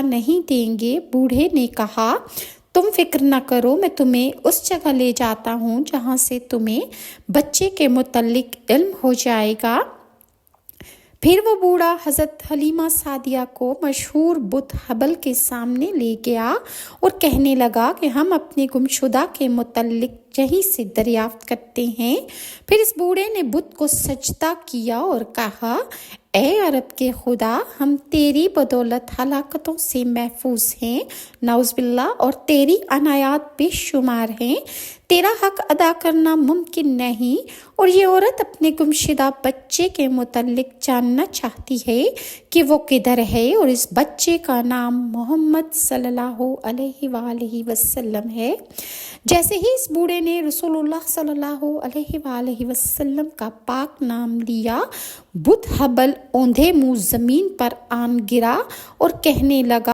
نہیں دیں گے۔ بوڑھے نے کہا تم فکر نہ کرو، میں تمہیں اس جگہ لے جاتا ہوں جہاں سے تمہیں بچے کے متعلق علم ہو جائے گا۔ پھر وہ بوڑھا حضرت حلیمہ سعدیہ کو مشہور بت حبل کے سامنے لے گیا اور کہنے لگا کہ ہم اپنے گمشدہ کے متعلق یہیں سے دریافت کرتے ہیں۔ پھر اس بوڑھے نے بت کو سجدہ کیا اور کہا اے عرب کے خدا، ہم تیری بدولت ہلاکتوں سے محفوظ ہیں، نعوذ باللہ، اور تیری عنایات بے شمار ہیں۔ تیرا حق ادا کرنا ممکن نہیں۔ اور یہ عورت اپنے گمشدہ بچے کے متعلق جاننا چاہتی ہے کہ وہ کدھر ہے، اور اس بچے کا نام محمد صلی اللہ علیہ وآلہ وسلم ہے۔ جیسے ہی اس بوڑھے نے رسول اللہ صلی اللہ علیہ وآلہ وسلم کا پاک نام لیا، بت حبل اوندھے منہ زمین پر آن گرا اور کہنے لگا